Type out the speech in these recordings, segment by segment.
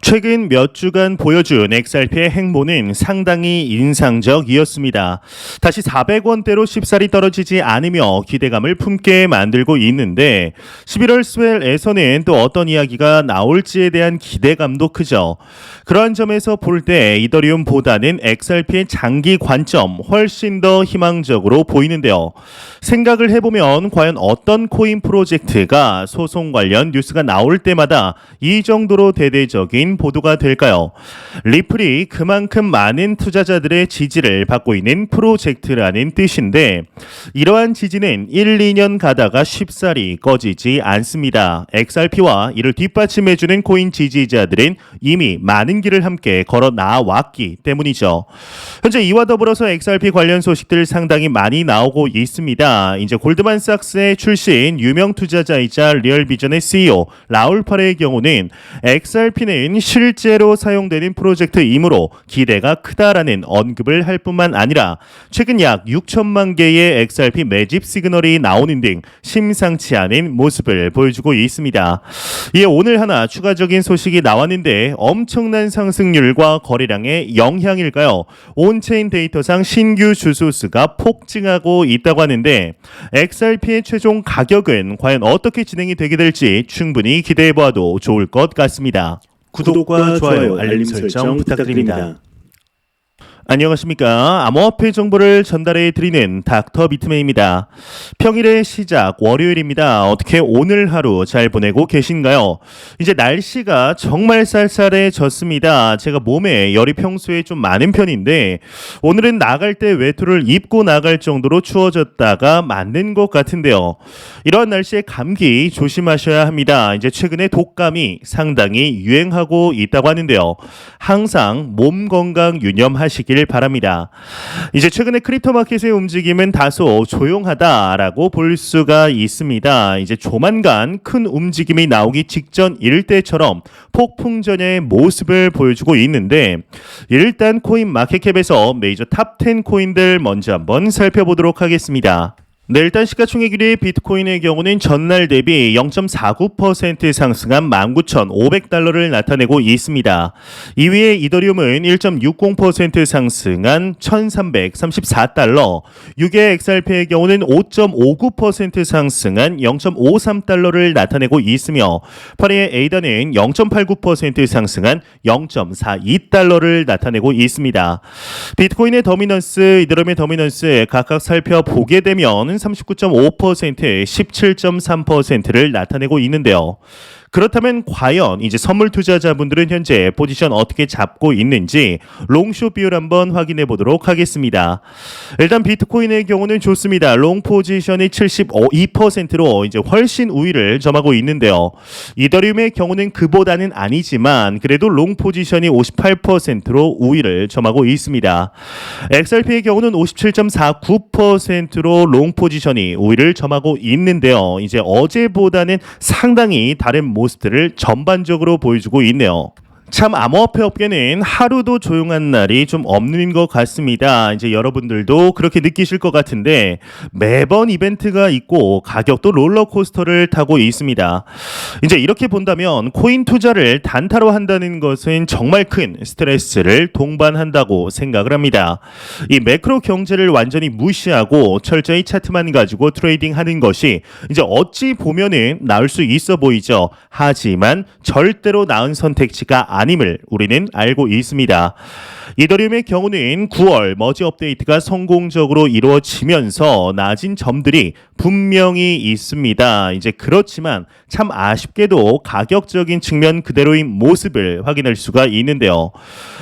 최근 몇 주간 보여준 XRP의 행보는 상당히 인상적이었습니다. 다시 400원대로 쉽사리 떨어지지 않으며 기대감을 품게 만들고 있는데 11월 스웰에서는 또 어떤 이야기가 나올지에 대한 기대감도 크죠. 그러한 점에서 볼 때 이더리움보다는 XRP의 장기 관점 훨씬 더 희망적으로 보이는데요. 생각을 해보면 과연 어떤 코인 프로젝트가 소송 관련 뉴스가 나올 때마다 이 정도로 대대적인 보도가 될까요? 리플이 그만큼 많은 투자자들의 지지를 받고 있는 프로젝트라는 뜻인데 이러한 지지는 1, 2년 가다가 쉽사리 꺼지지 않습니다. XRP와 이를 뒷받침해주는 코인 지지자들은 이미 많은 길을 함께 걸어 나왔기 때문이죠. 현재 이와 더불어서 XRP 관련 소식들 상당히 많이 나오고 있습니다. 이제 골드만삭스의 출신 유명 투자자이자 리얼비전의 CEO 라울 파레의 경우는 XRP는 실제로 사용되는 프로젝트이므로 기대가 크다라는 언급을 할 뿐만 아니라 최근 약 6천만 개의 XRP 매집 시그널이 나오는 등 심상치 않은 모습을 보여주고 있습니다. 이에 오늘 하나 추가적인 소식이 나왔는데 엄청난 상승률과 거래량의 영향일까요? 온체인 데이터상 신규 주소수가 폭증하고 있다고 하는데 XRP의 최종 가격은 과연 어떻게 진행이 되게 될지 충분히 기대해보아도 좋을 것 같습니다. 구독과 좋아요, 알림 설정 부탁드립니다. 안녕하십니까. 암호화폐 정보를 전달해 드리는 닥터 비트맨입니다. 평일의 시작 월요일입니다. 어떻게 오늘 하루 잘 보내고 계신가요? 이제 날씨가 정말 쌀쌀해졌습니다. 제가 몸에 열이 평소에 좀 많은 편인데 오늘은 나갈 때 외투를 입고 나갈 정도로 추워졌다가 맞는 것 같은데요. 이러한 날씨에 감기 조심하셔야 합니다. 이제 최근에 독감이 상당히 유행하고 있다고 하는데요. 항상 몸 건강 유념하시길 바랍니다. 이제 최근에 크립토 마켓의 움직임은 다소 조용하다라고 볼 수가 있습니다. 이제 조만간 큰 움직임이 나오기 직전일 때처럼 폭풍전야의 모습을 보여주고 있는데 일단 코인 마켓캡에서 메이저 탑 10 코인들 먼저 한번 살펴보도록 하겠습니다. 네, 일단 시가총액 1위 비트코인의 경우는 전날 대비 0.49% 상승한 19,500달러를 나타내고 있습니다. 2위의 이더리움은 1.60% 상승한 1,334달러, 6위의 XRP의 경우는 5.59% 상승한 0.53달러를 나타내고 있으며 8위의 에이다는 0.89% 상승한 0.42달러를 나타내고 있습니다. 비트코인의 더미넌스, 이더리움의 더미넌스 각각 살펴보게 되면 39.5%, 17.3%를 나타내고 있는데요. 그렇다면 과연 이제 선물 투자자분들은 현재 포지션 어떻게 잡고 있는지 롱숏 비율 한번 확인해 보도록 하겠습니다. 일단 비트코인의 경우는 좋습니다. 롱 포지션이 72%로 이제 훨씬 우위를 점하고 있는데요. 이더리움의 경우는 그보다는 아니지만 그래도 롱 포지션이 58%로 우위를 점하고 있습니다. XRP의 경우는 57.49%로 롱 포지션이 우위를 점하고 있는데요. 이제 어제보다는 상당히 다른 모습들을 전반적으로 보여주고 있네요. 참 암호화폐 업계는 하루도 조용한 날이 좀 없는 것 같습니다. 이제 여러분들도 그렇게 느끼실 것 같은데 매번 이벤트가 있고 가격도 롤러코스터를 타고 있습니다. 이제 이렇게 본다면 코인 투자를 단타로 한다는 것은 정말 큰 스트레스를 동반한다고 생각을 합니다. 이 매크로 경제를 완전히 무시하고 철저히 차트만 가지고 트레이딩하는 것이 이제 어찌 보면은 나을 수 있어 보이죠. 하지만 절대로 나은 선택지가 아님을 우리는 알고 있습니다. 이더리움의 경우는 9월 머지 업데이트가 성공적으로 이루어지면서 낮은 점들이 분명히 있습니다. 이제 그렇지만 참 아쉽게도 가격적인 측면 그대로인 모습을 확인할 수가 있는데요.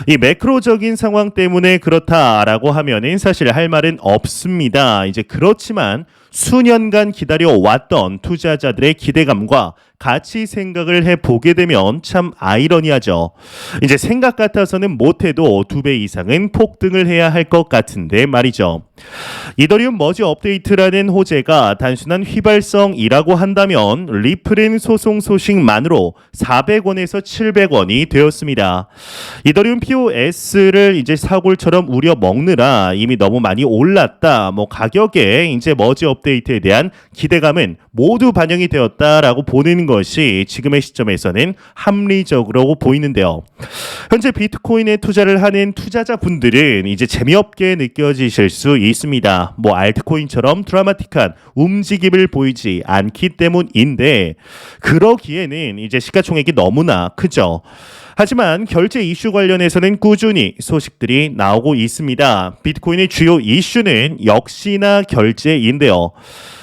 이 매크로적인 상황 때문에 그렇다라고 하면은 사실 할 말은 없습니다. 이제 그렇지만 수년간 기다려왔던 투자자들의 기대감과 같이 생각을 해보게 되면 참 아이러니하죠. 이제 생각 같아서는 못해도 2배 이상은 폭등을 해야 할 것 같은데 말이죠. 이더리움 머지 업데이트라는 호재가 단순한 휘발성이라고 한다면 리플은 소송 소식만으로 400원에서 700원이 되었습니다. 이더리움 POS를 이제 사골처럼 우려 먹느라 이미 너무 많이 올랐다. 가격에 이제 머지 업데이트에 대한 기대감은 모두 반영이 되었다라고 보는 것이 지금의 시점에서는 합리적으로 보이는데요. 현재 비트코인에 투자를 하는 투자자분들은 이제 재미없게 느껴지실 수 있습니다. 알트코인처럼 드라마틱한 움직임을 보이지 않기 때문인데 그러기에는 이제 시가총액이 너무나 크죠. 하지만 결제 이슈 관련해서는 꾸준히 소식들이 나오고 있습니다. 비트코인의 주요 이슈는 역시나 결제인데요.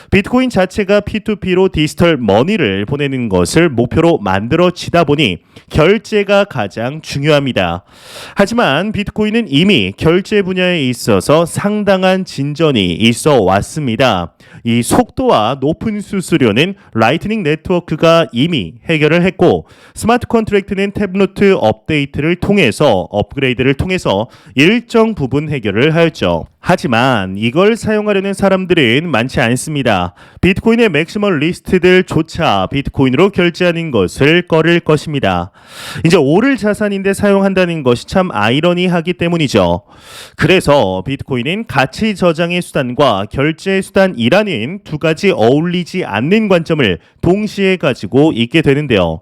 비트코인 자체가 P2P로 디지털 머니를 보내는 것을 목표로 만들어지다 보니 결제가 가장 중요합니다. 하지만 비트코인은 이미 결제 분야에 있어서 상당한 진전이 있어 왔습니다. 이 속도와 높은 수수료는 라이트닝 네트워크가 이미 해결을 했고 스마트 컨트랙트는 탭노트 업데이트를 통해서 업그레이드를 통해서 일정 부분 해결을 하였죠. 하지만 이걸 사용하려는 사람들은 많지 않습니다. 비트코인의 맥시멀 리스트들조차 비트코인으로 결제하는 것을 꺼릴 것입니다. 이제 오를 자산인데 사용한다는 것이 참 아이러니하기 때문이죠. 그래서 비트코인은 가치 저장의 수단과 결제 수단이라는 두 가지 어울리지 않는 관점을 동시에 가지고 있게 되는데요.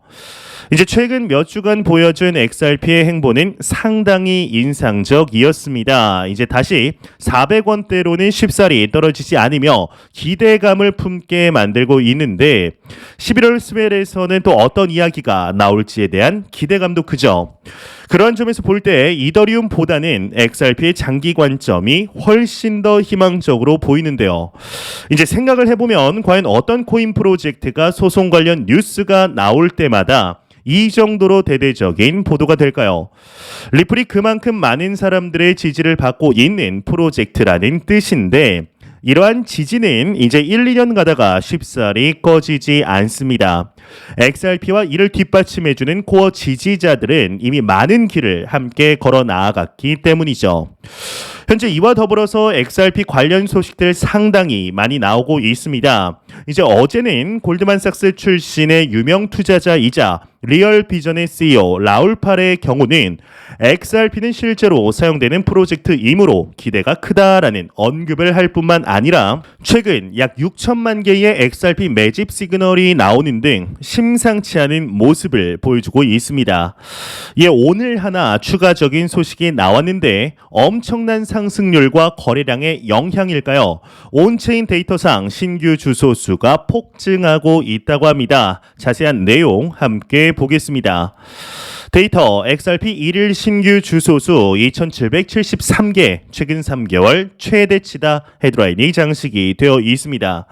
이제 최근 몇 주간 보여준 XRP의 행보는 상당히 인상적이었습니다. 이제 다시 400원대로는 쉽사리 떨어지지 않으며 기대감을 품게 만들고 있는데 11월 스웰에서는 또 어떤 이야기가 나올지에 대한 기대감도 크죠. 그런 점에서 볼 때 이더리움보다는 XRP의 장기 관점이 훨씬 더 희망적으로 보이는데요. 이제 생각을 해보면 과연 어떤 코인 프로젝트가 소송 관련 뉴스가 나올 때마다 이 정도로 대대적인 보도가 될까요? 리플이 그만큼 많은 사람들의 지지를 받고 있는 프로젝트라는 뜻인데 이러한 지지는 이제 1, 2년 가다가 쉽사리 꺼지지 않습니다. XRP와 이를 뒷받침해주는 코어 지지자들은 이미 많은 길을 함께 걸어 나아갔기 때문이죠. 현재 이와 더불어서 XRP 관련 소식들 상당히 많이 나오고 있습니다. 이제 어제는 골드만삭스 출신의 유명 투자자이자 리얼비전의 CEO 라울 팔의 경우는 XRP는 실제로 사용되는 프로젝트이므로 기대가 크다라는 언급을 할 뿐만 아니라 최근 약 6천만 개의 XRP 매집 시그널이 나오는 등 심상치 않은 모습을 보여주고 있습니다. 오늘 하나 추가적인 소식이 나왔는데 엄청난 상승률과 거래량의 영향일까요? 온체인 데이터상 신규 주소 수가 폭증하고 있다고 합니다. 자세한 내용 함께 보겠습니다. 데이터 XRP 1일 신규 주소수 2,773개, 최근 3개월 최대치다 헤드라인이 장식이 되어 있습니다.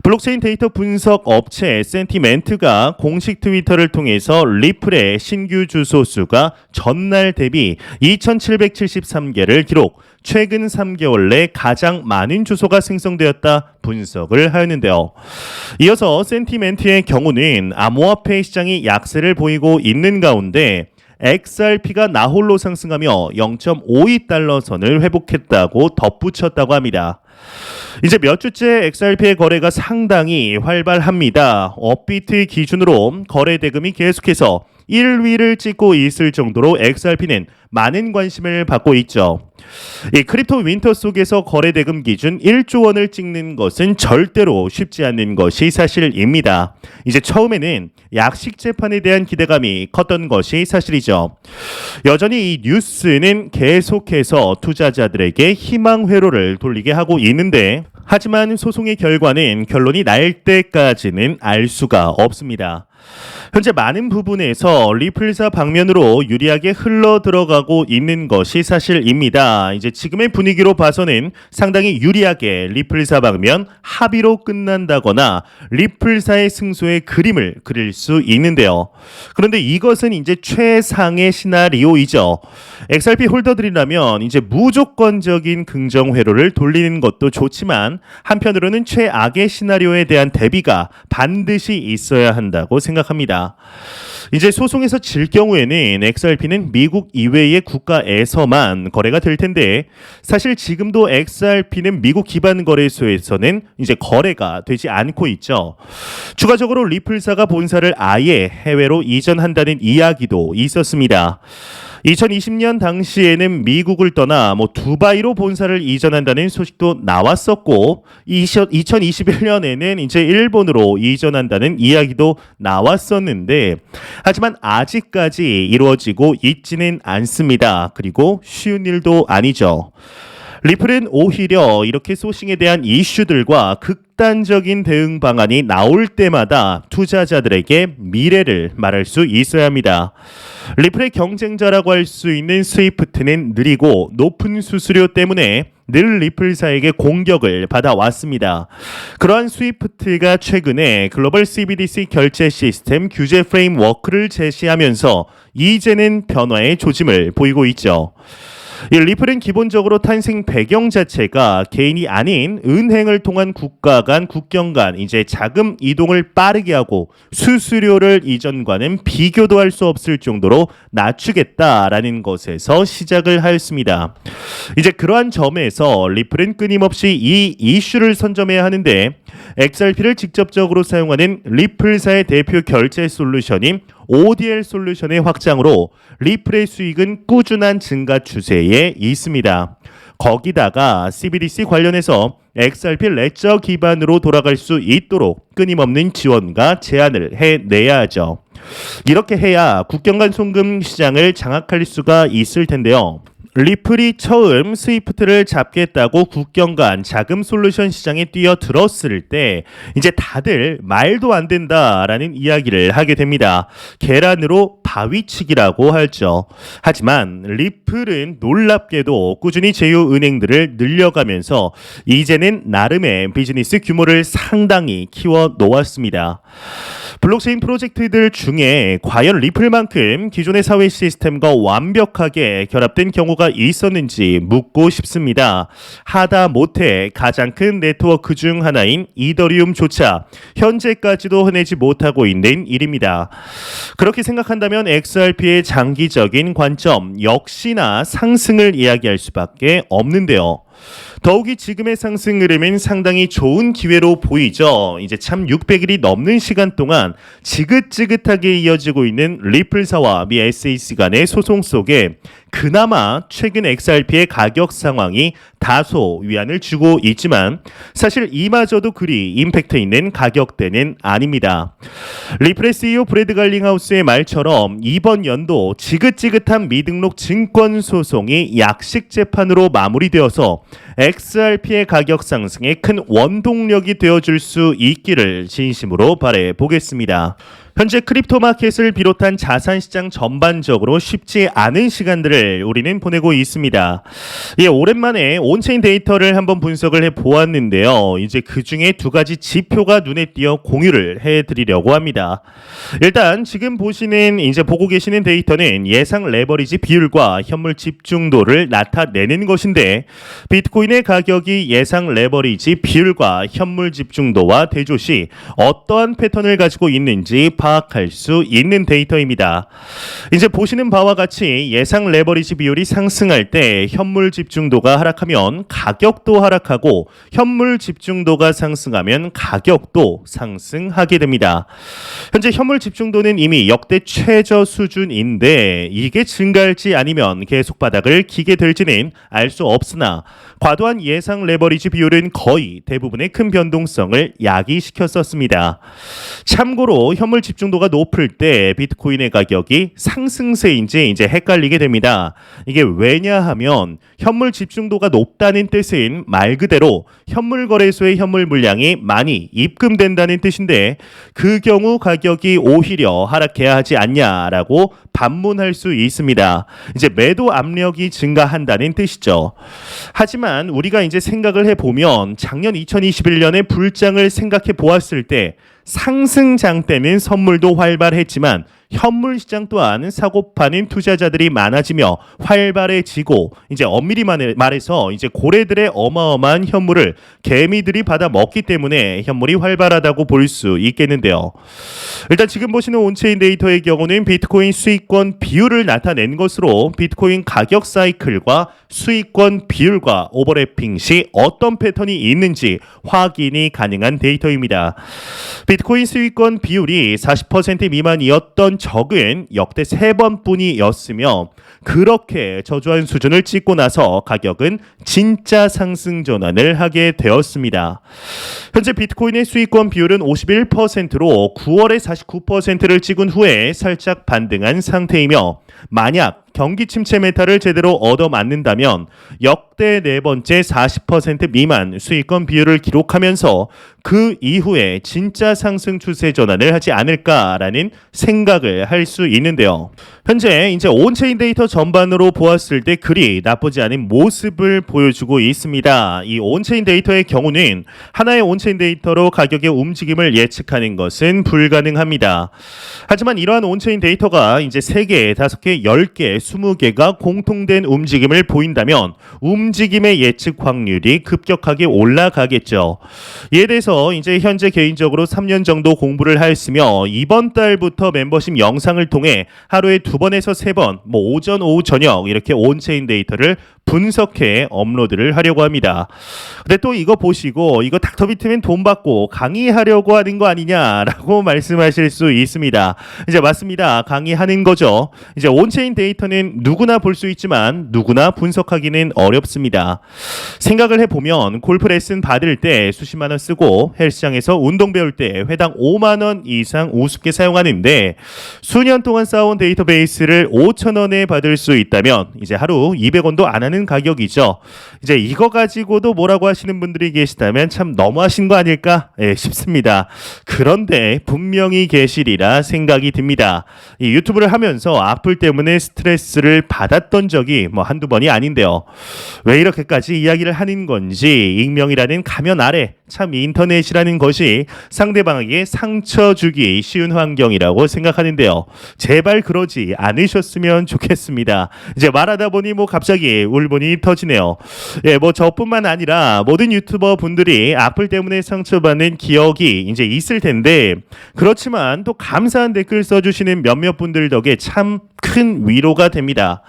블록체인 데이터 분석 업체 센티멘트가 공식 트위터를 통해서 리플의 신규 주소수가 전날 대비 2,773개를 기록, 최근 3개월 내 가장 많은 주소가 생성되었다 분석을 하였는데요. 이어서 센티멘트의 경우는 암호화폐 시장이 약세를 보이고 있는 가운데 XRP가 나홀로 상승하며 0.52달러 선을 회복했다고 덧붙였다고 합니다. 이제 몇 주째 XRP의 거래가 상당히 활발합니다. 업비트 기준으로 거래 대금이 계속해서 1위를 찍고 있을 정도로 XRP는 많은 관심을 받고 있죠. 이 크립토 윈터 속에서 거래 대금 기준 1조 원을 찍는 것은 절대로 쉽지 않는 것이 사실입니다. 이제 처음에는 약식 재판에 대한 기대감이 컸던 것이 사실이죠. 여전히 이 뉴스는 계속해서 투자자들에게 희망 회로를 돌리게 하고 있는데 하지만 소송의 결과는 결론이 날 때까지는 알 수가 없습니다. 현재 많은 부분에서 리플사 방면으로 유리하게 흘러 들어가고 있는 것이 사실입니다. 이제 지금의 분위기로 봐서는 상당히 유리하게 리플사 방면 합의로 끝난다거나 리플사의 승소의 그림을 그릴 수 있는데요. 그런데 이것은 이제 최상의 시나리오이죠. XRP 홀더들이라면 이제 무조건적인 긍정 회로를 돌리는 것도 좋지만 한편으로는 최악의 시나리오에 대한 대비가 반드시 있어야 한다고 생각합니다. 이제 소송에서 질 경우에는 XRP는 미국 이외의 국가에서만 거래가 될 텐데 사실 지금도 XRP는 미국 기반 거래소에서는 이제 거래가 되지 않고 있죠. 추가적으로 리플사가 본사를 아예 해외로 이전한다는 이야기도 있었습니다. 2020년 당시에는 미국을 떠나 두바이로 본사를 이전한다는 소식도 나왔었고 2021년에는 이제 일본으로 이전한다는 이야기도 나왔었는데 하지만 아직까지 이루어지고 있지는 않습니다. 그리고 쉬운 일도 아니죠. 리플은 오히려 이렇게 소싱에 대한 이슈들과 극단적인 대응 방안이 나올 때마다 투자자들에게 미래를 말할 수 있어야 합니다. 리플의 경쟁자라고 할 수 있는 스위프트는 느리고 높은 수수료 때문에 늘 리플사에게 공격을 받아왔습니다. 그러한 스위프트가 최근에 글로벌 CBDC 결제 시스템 규제 프레임워크를 제시하면서 이제는 변화의 조짐을 보이고 있죠. 이 리플은 기본적으로 탄생 배경 자체가 개인이 아닌 은행을 통한 국가 간 국경 간 이제 자금 이동을 빠르게 하고 수수료를 이전과는 비교도 할 수 없을 정도로 낮추겠다라는 것에서 시작을 하였습니다. 이제 그러한 점에서 리플은 끊임없이 이 이슈를 선점해야 하는데 XRP를 직접적으로 사용하는 리플사의 대표 결제 솔루션인 ODL 솔루션의 확장으로 리플의 수익은 꾸준한 증가 추세에 있습니다. 거기다가 CBDC 관련해서 XRP 레저 기반으로 돌아갈 수 있도록 끊임없는 지원과 제안을 해내야 하죠. 이렇게 해야 국경 간 송금 시장을 장악할 수가 있을 텐데요. 리플이 처음 스위프트를 잡겠다고 국경 간 자금 솔루션 시장에 뛰어들었을 때 이제 다들 말도 안 된다라는 이야기를 하게 됩니다. 계란으로 바위치기라고 하죠. 하지만 리플은 놀랍게도 꾸준히 제휴 은행들을 늘려가면서 이제는 나름의 비즈니스 규모를 상당히 키워 놓았습니다. 블록체인 프로젝트들 중에 과연 리플만큼 기존의 사회 시스템과 완벽하게 결합된 경우가 있었는지 묻고 싶습니다. 하다못해 가장 큰 네트워크 중 하나인 이더리움조차 현재까지도 해내지 못하고 있는 일입니다. 그렇게 생각한다면 XRP의 장기적인 관점 역시나 상승을 이야기할 수밖에 없는데요. 더욱이 지금의 상승 흐름은 상당히 좋은 기회로 보이죠. 이제 참 600일이 넘는 시간 동안 지긋지긋하게 이어지고 있는 리플사와 미 SEC 간의 소송 속에 그나마 최근 XRP의 가격 상황이 다소 위안을 주고 있지만 사실 이마저도 그리 임팩트 있는 가격대는 아닙니다. 리플의 CEO 브래드 갈링하우스의 말처럼 이번 연도 지긋지긋한 미등록 증권 소송이 약식 재판으로 마무리되어서 XRP의 가격 상승에 큰 원동력이 되어줄 수 있기를 진심으로 바라보겠습니다. 현재 크립토 마켓을 비롯한 자산 시장 전반적으로 쉽지 않은 시간들을 우리는 보내고 있습니다. 오랜만에 온체인 데이터를 한번 분석을 해 보았는데요. 이제 그 중에 두 가지 지표가 눈에 띄어 공유를 해 드리려고 합니다. 일단 지금 보고 계시는 데이터는 예상 레버리지 비율과 현물 집중도를 나타내는 것인데 비트코인의 가격이 예상 레버리지 비율과 현물 집중도와 대조시 어떠한 패턴을 가지고 있는지 파악할 수 있는 데이터입니다. 이제 보시는 바와 같이 예상 레버리지 비율이 상승할 때 현물 집중도가 하락하면 가격도 하락하고 현물 집중도가 상승하면 가격도 상승하게 됩니다. 현재 현물 집중도는 이미 역대 최저 수준인데 이게 증가할지 아니면 계속 바닥을 기게 될지는 알 수 없으나 과도한 예상 레버리지 비율은 거의 대부분의 큰 변동성을 야기시켰었습니다. 참고로 현물 집중도가 높을 때 비트코인의 가격이 상승세인지 이제 헷갈리게 됩니다. 이게 왜냐하면 현물 집중도가 높다는 뜻은 말 그대로 현물 거래소의 현물 물량이 많이 입금된다는 뜻인데 그 경우 가격이 오히려 하락해야 하지 않냐라고 반문할 수 있습니다. 이제 매도 압력이 증가한다는 뜻이죠. 하지만 우리가 이제 생각을 해보면 작년 2021년의 불장을 생각해 보았을 때 상승장 때는 선물도 활발했지만 현물 시장 또한 사고 파는 투자자들이 많아지며 활발해지고 이제 엄밀히 말해서 이제 고래들의 어마어마한 현물을 개미들이 받아 먹기 때문에 현물이 활발하다고 볼 수 있겠는데요. 일단 지금 보시는 온체인 데이터의 경우는 비트코인 수익권 비율을 나타낸 것으로 비트코인 가격 사이클과 수익권 비율과 오버래핑 시 어떤 패턴이 있는지 확인이 가능한 데이터입니다. 비트코인 수익권 비율이 40% 미만이었던 적은 역대 3번뿐이었으며 그렇게 저조한 수준을 찍고 나서 가격은 진짜 상승 전환을 하게 되었습니다. 현재 비트코인의 수익권 비율은 51%로 9월에 49%를 찍은 후에 살짝 반등한 상태이며 만약 경기 침체 메타를 제대로 얻어맞는다면 역대 네 번째 40% 미만 수익권 비율을 기록하면서 그 이후에 진짜 상승 추세 전환을 하지 않을까라는 생각을 할 수 있는데요. 현재 이제 온체인 데이터 전반으로 보았을 때 그리 나쁘지 않은 모습을 보여주고 있습니다. 이 온체인 데이터의 경우는 하나의 온체인 데이터로 가격의 움직임을 예측하는 것은 불가능합니다. 하지만 이러한 온체인 데이터가 이제 3개, 5개, 10개, 20개가 공통된 움직임을 보인다면 움직임의 예측 확률이 급격하게 올라가겠죠. 이에 대해서 이제 현재 개인적으로 3년 정도 공부를 하였으며 이번 달부터 멤버십 영상을 통해 하루에 2번에서 3번, 오전, 오후, 저녁 이렇게 온체인 데이터를 분석해 업로드를 하려고 합니다. 근데 또 이거 보시고 이거 닥터비트맨 돈 받고 강의하려고 하는 거 아니냐라고 말씀하실 수 있습니다. 이제 맞습니다. 강의하는 거죠. 이제 온체인 데이터는 누구나 볼 수 있지만 누구나 분석하기는 어렵습니다. 생각을 해보면 골프 레슨 받을 때 수십만 원 쓰고 헬스장에서 운동 배울 때 회당 5만 원 이상 우습게 사용하는데 수년 동안 쌓아온 데이터베이스를 5천 원에 받을 수 있다면 이제 하루 200원도 안 하는 가격이죠. 이제 이거 가지고도 뭐라고 하시는 분들이 계시다면 참 너무하신 거 아닐까 싶습니다. 그런데 분명히 계시리라 생각이 듭니다. 이 유튜브를 하면서 악플 때문에 스트레스를 받았던 적이 한두 번이 아닌데요. 왜 이렇게까지 이야기를 하는 건지 익명이라는 가면 아래 참 인터넷이라는 것이 상대방에게 상처 주기 쉬운 환경이라고 생각하는데요. 제발 그러지 않으셨으면 좋겠습니다. 이제 말하다 보니 갑자기 울분이 터지네요. 저뿐만 아니라 모든 유튜버 분들이 악플 때문에 상처받는 기억이 이제 있을 텐데 그렇지만 또 감사한 댓글 써주시는 몇몇 분들 덕에 참 큰 위로가 됩니다.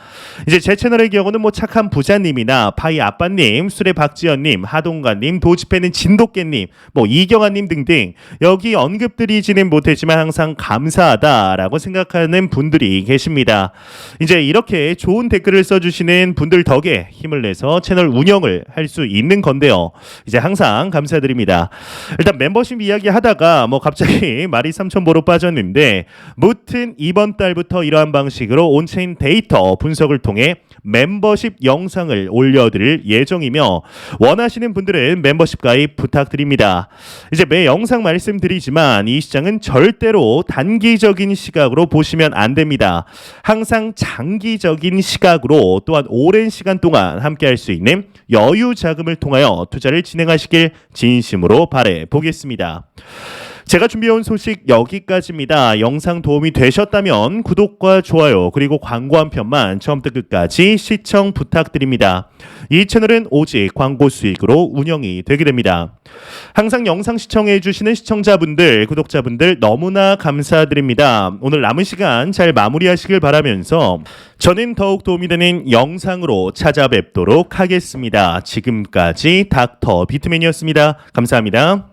이제 제 채널의 경우는 착한 부자님이나 파이 아빠님, 수레 박지연님, 하동관님, 도지패는 진돗개님, 이경아님 등등 여기 언급드리지는 못했지만 항상 감사하다라고 생각하는 분들이 계십니다. 이제 이렇게 좋은 댓글을 써주시는 분들 덕에 힘을 내서 채널 운영을 할 수 있는 건데요. 이제 항상 감사드립니다. 일단 멤버십 이야기 하다가 갑자기 말이 삼천보로 빠졌는데 무튼 이번 달부터 이러한 방식으로 온체인 데이터 분석을 통해 멤버십 영상을 올려드릴 예정이며 원하시는 분들은 멤버십 가입 부탁드립니다. 이제 매 영상 말씀드리지만 이 시장은 절대로 단기적인 시각으로 보시면 안 됩니다. 항상 장기적인 시각으로 또한 오랜 시간 동안 함께 할 수 있는 여유 자금을 통하여 투자를 진행하시길 진심으로 바래 보겠습니다. 제가 준비해온 소식 여기까지입니다. 영상 도움이 되셨다면 구독과 좋아요 그리고 광고 한 편만 처음부터 끝까지 시청 부탁드립니다. 이 채널은 오직 광고 수익으로 운영이 되게 됩니다. 항상 영상 시청해 주시는 시청자분들, 구독자분들 너무나 감사드립니다. 오늘 남은 시간 잘 마무리하시길 바라면서 저는 더욱 도움이 되는 영상으로 찾아뵙도록 하겠습니다. 지금까지 닥터 비트맨이었습니다. 감사합니다.